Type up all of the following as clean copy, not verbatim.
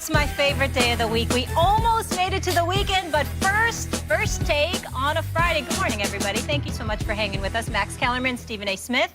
It's my favorite day of the week. We almost made it to the weekend, but first take on a Friday. Good morning, everybody. Thank you so much for hanging with us. Max Kellerman, Stephen A. Smith,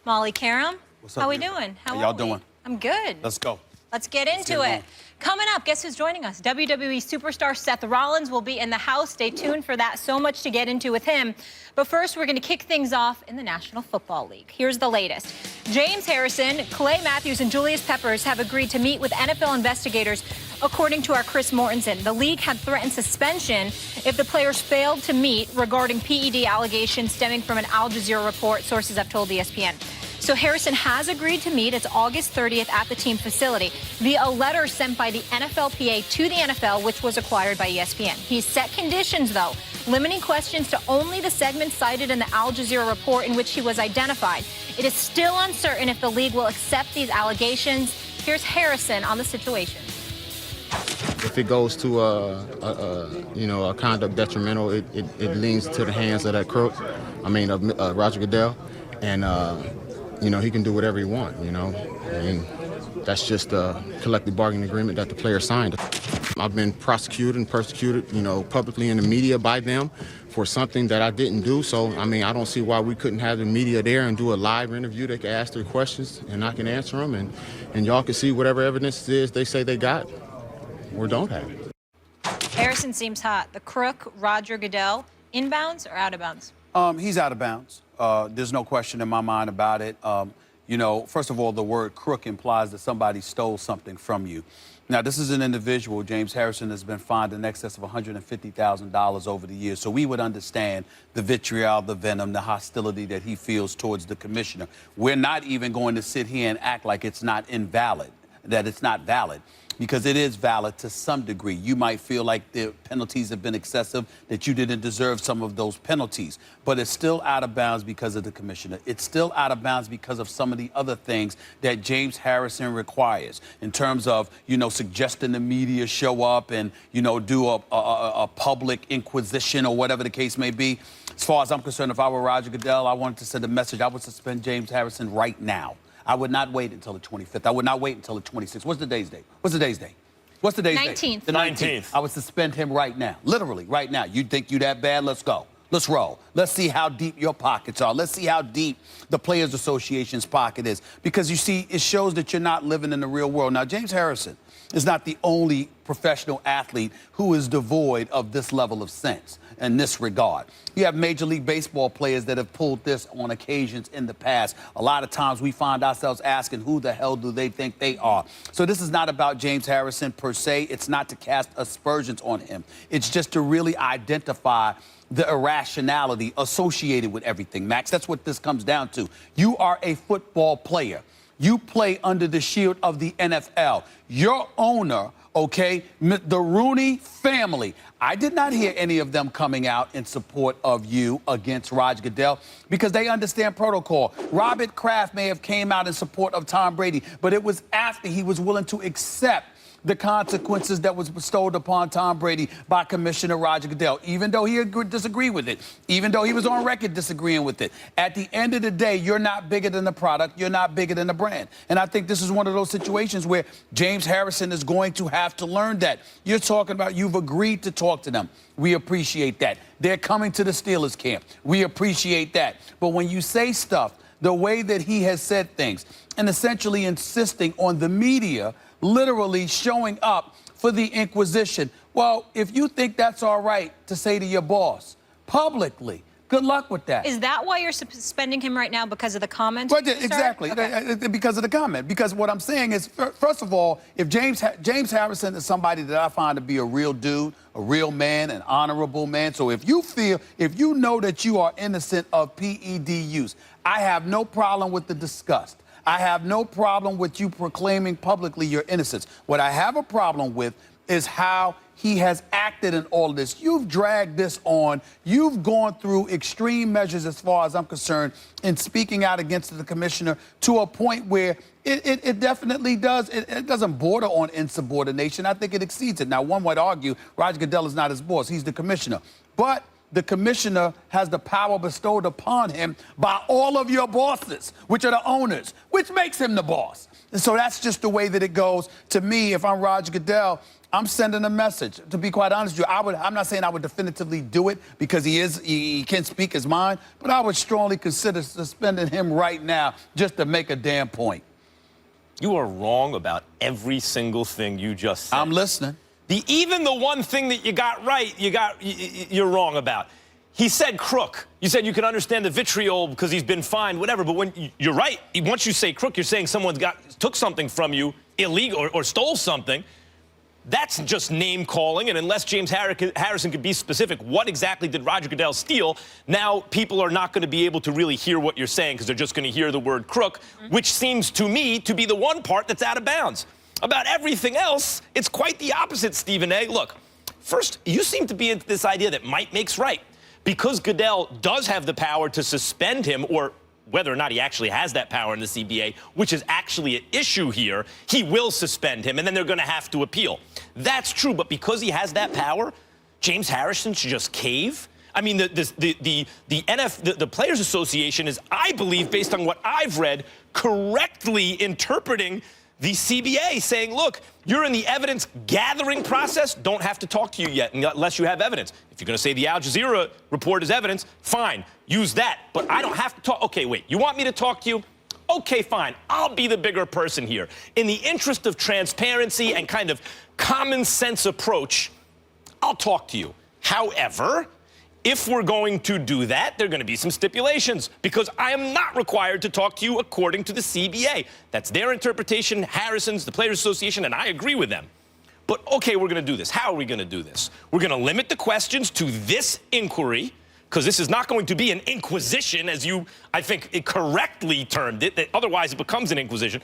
Molly Karam. What's up, How we doing? How y'all doing? I'm good. Let's go. Let's get into it. Coming up, guess who's joining us? WWE superstar Seth Rollins will be in the house. Stay tuned for that. So much to get into with him. But first, we're going to kick things off in the National Football League. Here's the latest. James Harrison, Clay Matthews, and Julius Peppers have agreed to meet with NFL investigators, according to our Chris Mortensen. The league had threatened suspension if the players failed to meet regarding PED allegations stemming from an Al Jazeera report, sources have told ESPN. So Harrison has agreed to meet. It's August 30th at the team facility via a letter sent by the NFLPA to the NFL, which was acquired by ESPN. He's set conditions, though, limiting questions to only the segments cited in the Al Jazeera report in which he was identified. It is still uncertain if the league will accept these allegations. Here's Harrison on the situation. If it goes to a conduct detrimental, it leans to the hands of that CROOK. Of Roger Goodell, and he can do whatever he wants. That's just a collective bargaining agreement that the players signed. I've been prosecuted and persecuted, publicly in the media by them for something that I didn't do. So, I don't see why we couldn't have the media there and do a live interview. They can ask their questions and I can answer them, and y'all can see whatever evidence it is they say they got or don't have. Harrison seems hot. The CROOK, Roger Goodell, inbounds or out of bounds? He's out of bounds. There's no question in my mind about it. First of all, the word crook implies that somebody stole something from you. Now, this is an individual, James Harrison, has been fined in excess of $150,000 over the years. So we would understand the vitriol, the venom, the hostility that he feels towards the commissioner. We're not even going to sit here and act like it's not invalid, that it's not valid, because it is valid to some degree. You might feel like the penalties have been excessive, that you didn't deserve some of those penalties. But it's still out of bounds because of the commissioner. It's still out of bounds because of some of the other things that James Harrison requires in terms of, suggesting the media show up and, do a public inquisition or whatever the case may be. As far as I'm concerned, if I were Roger Goodell, I wanted to send a message. I would suspend James Harrison right now. I would not wait until the 25th. I would not wait until the 26th. What's the day's date? What's the day's date? What's the day's 19th. Date? The 19th. I would suspend him right now. Literally, right now. You think you that bad? Let's go. Let's roll. Let's see how deep your pockets are. Let's see how deep the Players Association's pocket is. Because, you see, it shows that you're not living in the real world. Now, James Harrison is not the only professional athlete who is devoid of this level of sense in this regard. You have Major League Baseball players that have pulled this on occasions in the past. A lot of times we find ourselves asking, who the hell do they think they are? So this is not about James Harrison per se. It's not to cast aspersions on him. It's just to really identify the irrationality associated with everything, Max. That's what this comes down to. You are a football player. You play under the shield of the NFL. Your owner, okay, the Rooney family, I did not hear any of them coming out in support of you against Roger Goodell because they understand protocol. Robert Kraft may have came out in support of Tom Brady, but it was after he was willing to accept the consequences that was bestowed upon Tom Brady by Commissioner Roger Goodell, even though he disagreed with it, even though he was on record disagreeing with it. At the end of the day, you're not bigger than the product. You're not bigger than the brand. And I think this is one of those situations where James Harrison is going to have to learn that. You're talking about you've agreed to talk to them. We appreciate that. They're coming to the Steelers camp. We appreciate that. But when you say stuff the way that he has said things and essentially insisting on the media literally showing up for the inquisition. Well, if you think that's all right to say to your boss publicly, good luck with that. Is that why you're suspending him right now, because of the comments? Right, exactly, okay. Because of the comment. Because what I'm saying is, first of all, if James Harrison is somebody that I find to be a real dude, a real man, an honorable man. So if you know that you are innocent of PED use, I have no problem with the disgust. I have no problem with you proclaiming publicly your innocence. What I have a problem with is how he has acted in all of this. You've dragged this on. You've gone through extreme measures, as far as I'm concerned, in speaking out against the commissioner to a point where it definitely does. It doesn't border on insubordination. I think it exceeds it. Now, one might argue Roger Goodell is not his boss. He's the commissioner. But the commissioner has the power bestowed upon him by all of your bosses, which are the owners, which makes him the boss. And so that's just the way that it goes. To me, if I'm Roger Goodell, I'm sending a message. To be quite honest with you, I'm not saying I would definitively do it because he can speak his mind, but I would strongly consider suspending him right now just to make a damn point. You are wrong about every single thing you just said. I'm listening. Even the one thing that you got right, you're wrong about. He said crook. You said you can understand the vitriol because he's been fined, whatever. But when you're right, once you say crook, you're saying someone took something from you illegal or stole something. That's just name calling. And unless James Harrison could be specific, what exactly did Roger Goodell steal? Now people are not going to be able to really hear what you're saying because they're just going to hear the word crook, which seems to me to be the one part that's out of bounds. About everything else, it's quite the opposite, Stephen A. Look, first, you seem to be into this idea that might makes right. Because Goodell does have the power to suspend him, or whether or not he actually has that power in the CBA, which is actually an issue here, he will suspend him, and then they're going to have to appeal. That's true, but because he has that power, James Harrison should just cave? I mean, the Players Association is, I believe, based on what I've read, correctly interpreting the CBA, saying, look, you're in the evidence gathering process, don't have to talk to you yet unless you have evidence. If you're going to say the Al Jazeera report is evidence, fine, use that. But I don't have to talk. Okay, wait, you want me to talk to you? Okay, fine, I'll be the bigger person here. In the interest of transparency and kind of common sense approach, I'll talk to you. However, if we're going to do that, there are going to be some stipulations because I am not required to talk to you according to the CBA. That's their interpretation, Harrison's, the Players Association, and I agree with them. But, okay, we're going to do this. How are we going to do this? We're going to limit the questions to this inquiry because this is not going to be an inquisition, as you, I think, correctly termed it. That otherwise, it becomes an inquisition.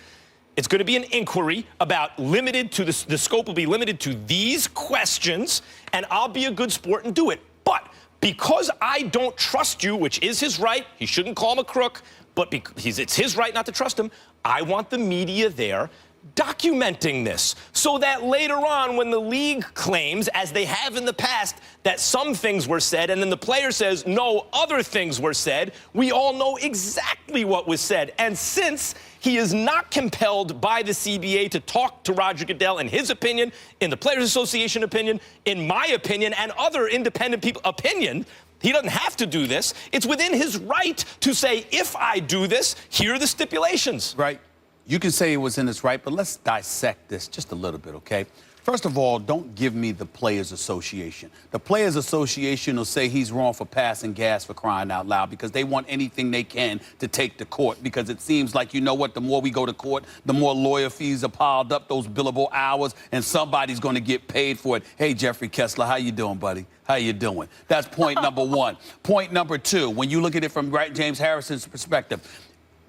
It's going to be an inquiry about limited to the scope will be limited to these questions, and I'll be a good sport and do it. But because I don't trust you, which is his right, he shouldn't call him a crook, but it's his right not to trust him, I want the media there documenting this so that later on when the league claims, as they have in the past, that some things were said and then the player says, no, other things were said, we all know exactly what was said. And since he is not compelled by the CBA to talk to Roger Goodell in his opinion, in the Players Association opinion, in my opinion, and other independent people opinion, he doesn't have to do this. It's within his right to say, if I do this, here are the stipulations. Right. You can say it was in his right, but let's dissect this just a little bit, okay? First of all, don't give me the Players Association. The Players Association will say he's wrong for passing gas, for crying out loud, because they want anything they can to take to court, because it seems like, you know what, the more we go to court, the more lawyer fees are piled up, those billable hours, and somebody's going to get paid for it. Hey, Jeffrey Kessler, how you doing, buddy? How you doing? That's point number one. Point number two, when you look at it from James Harrison's perspective,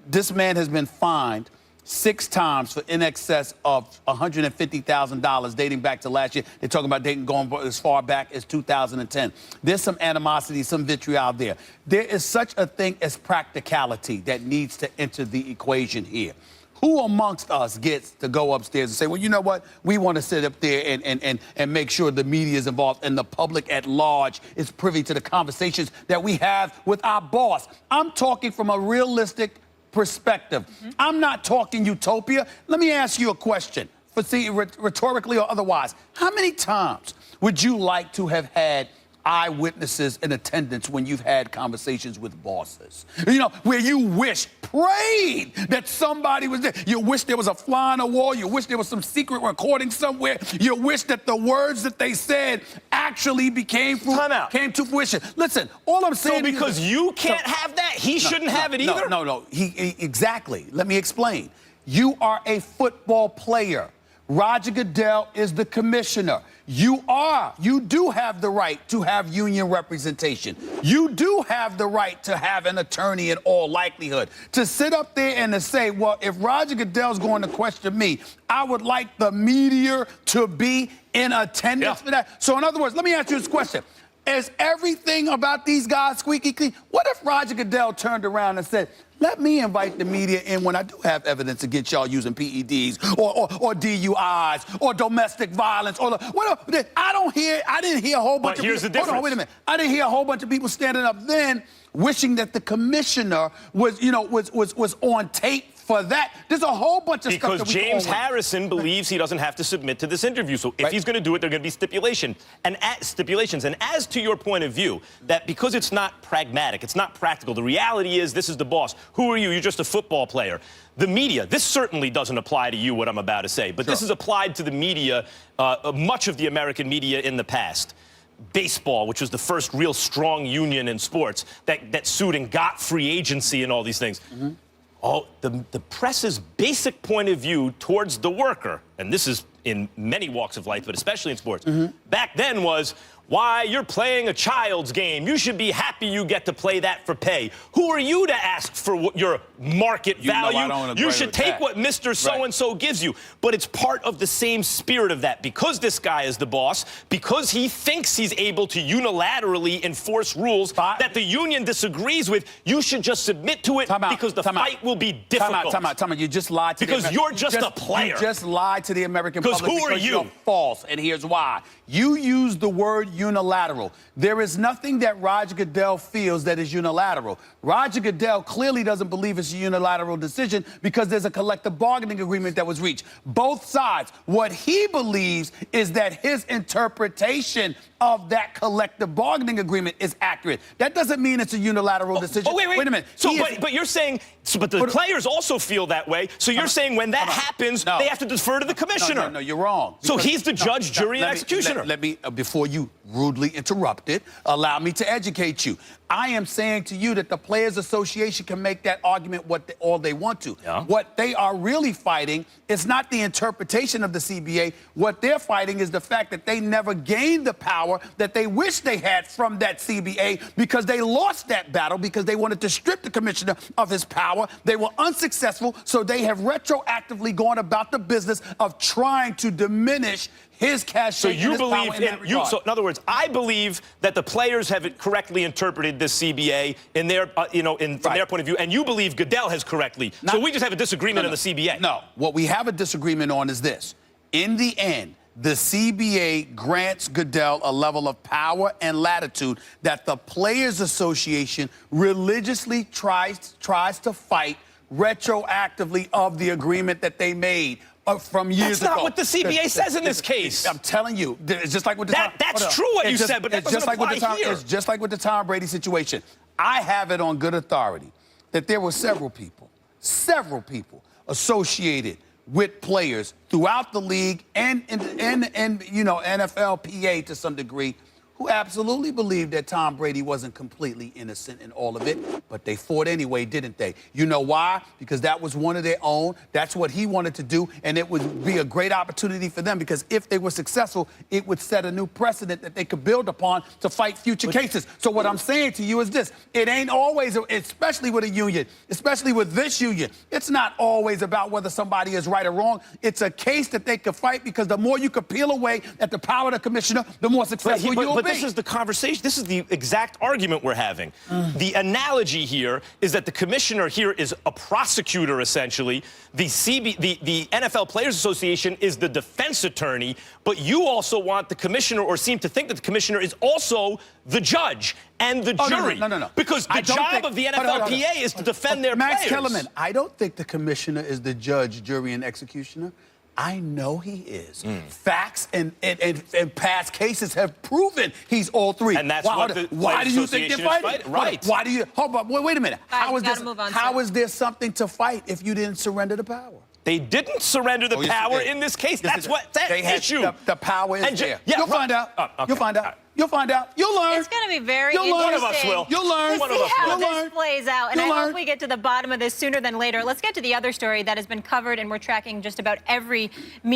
this man has been fined 6 times for in excess of $150,000 dating back to last year. They're talking about dating going as far back as 2010. There's some animosity, some vitriol there. There is such a thing as practicality that needs to enter the equation here. Who amongst us gets to go upstairs and say, well, you know what? We want to sit up there and make sure the media is involved and the public at large is privy to the conversations that we have with our boss. I'm talking from a realistic perspective. I'm not talking utopia. Let me ask you a question, rhetorically or otherwise. How many times would you like to have had eyewitnesses in attendance when you've had conversations with bosses? You know, where you prayed that somebody was there. You wish there was a fly on the wall. You wish there was some secret recording somewhere. You wish that the words that they said actually came to fruition. Listen, all I'm saying is... So because you can't have that, he shouldn't have it either? No. Exactly. Let me explain. You are a football player. Roger Goodell is the commissioner. You do have the right to have union representation. You do have the right to have an attorney in all likelihood. To sit up there and to say, well, if Roger Goodell's going to question me, I would like the media to be in attendance for that. So in other words, let me ask you this question. Is everything about these guys squeaky clean? What if Roger Goodell turned around and said, let me invite the media in when I do have evidence against y'all using PEDs or DUIs or domestic violence or I didn't hear a whole bunch But of here's people. the difference. Hold on, wait a minute. I didn't hear a whole bunch of people standing up then wishing that the commissioner was on tape for that. There's a whole bunch of stuff because that we James Harrison believes he doesn't have to submit to this interview. So if he's going to do it, there are going to be stipulations. And as to your point of view, that because it's not pragmatic, it's not practical, the reality is this is the boss. Who are you? You're just a football player. The media, this certainly doesn't apply to you, what I'm about to say, but this is applied to the media, much of the American media in the past. Baseball, which was the first real strong union in sports, that sued and got free agency and all these things. The press's basic point of view towards the worker, and this is in many walks of life, but especially in sports, back then was, why, you're playing a child's game. You should be happy you get to play that for pay. Who are you to ask for what your market value? You should take what Mr. So-and-so gives you. But it's part of the same spirit of that. Because this guy is the boss, because he thinks he's able to unilaterally enforce rules that the union disagrees with, you should just submit to it because the fight will be difficult. Time out. You just lied to because you're just a player. You just lied to the American public. Who are you? You're false, and here's why. You used the word unilateral. There is nothing that Roger Goodell feels that is unilateral. Roger Goodell clearly doesn't believe it's a unilateral decision because there's a collective bargaining agreement that was reached. Both sides. What he believes is that his interpretation of that collective bargaining agreement is accurate. That doesn't mean it's a unilateral decision. Wait a minute. So, but you're saying, but the players also feel that way. So you're saying when that happens, they have to defer to the commissioner. No, you're wrong. So he's the judge, jury, and executioner. Let me, before you rudely interrupted, allow me to educate you. I am saying to you that the Players Association can make that argument all they want to. Yeah. What they are really fighting is not the interpretation of the CBA. What they're fighting is the fact that they never gained the power that they wish they had from that CBA because they lost that battle because they wanted to strip the commissioner of his power. They were unsuccessful, so they have retroactively gone about the business of trying to diminish his cachet. So you believe so in other words, I believe that the players have correctly interpreted this CBA in their, from their point of view, and you believe Goodell has correctly. So we just have a disagreement on the CBA. No, what we have a disagreement on is this. In the end, the CBA grants Goodell a level of power and latitude that the Players Association religiously tries to fight retroactively of the agreement that they made. From years ago. That's not what the CBA says in this case. I'm telling you, it's just like with the that's true what you said, but that doesn't apply here. It's just like with the Tom Brady situation. I have it on good authority that there were several people associated with players throughout the league and NFLPA to some degree who absolutely believed that Tom Brady wasn't completely innocent in all of it, but they fought anyway, didn't they? You know why? Because that was one of their own. That's what he wanted to do, and it would be a great opportunity for them because if they were successful, it would set a new precedent that they could build upon to fight future cases. So what I'm saying to you is this. It ain't always, especially with a union, especially with this union, it's not always about whether somebody is right or wrong. It's a case that they could fight because the more you could peel away at the power of the commissioner, the more successful you'll be. But this is the conversation. This is the exact argument we're having. The analogy here is that the commissioner here is a prosecutor, essentially. The NFL Players Association is the defense attorney, but you also want the commissioner, or seem to think that the commissioner is also the judge and the jury. No. Because the job of the NFLPA is to defend their players. Max Kellerman, I don't think the commissioner is the judge, jury, and executioner. I know he is. Facts and past cases have proven he's all three. And that's why do you think they're fighting? Right. Why do you? Hold on, wait a minute. How is there something to fight if you didn't surrender the power? They didn't surrender the power in this case. That's what that issue. The power is there. Yeah, You'll find out. You'll find out. You'll find out. You'll learn. It's going to be very interesting. One of us will. You'll learn. To see how this plays out. And I hope we get to the bottom of this sooner than later. Let's get to the other story that has been covered, and we're tracking just about every media.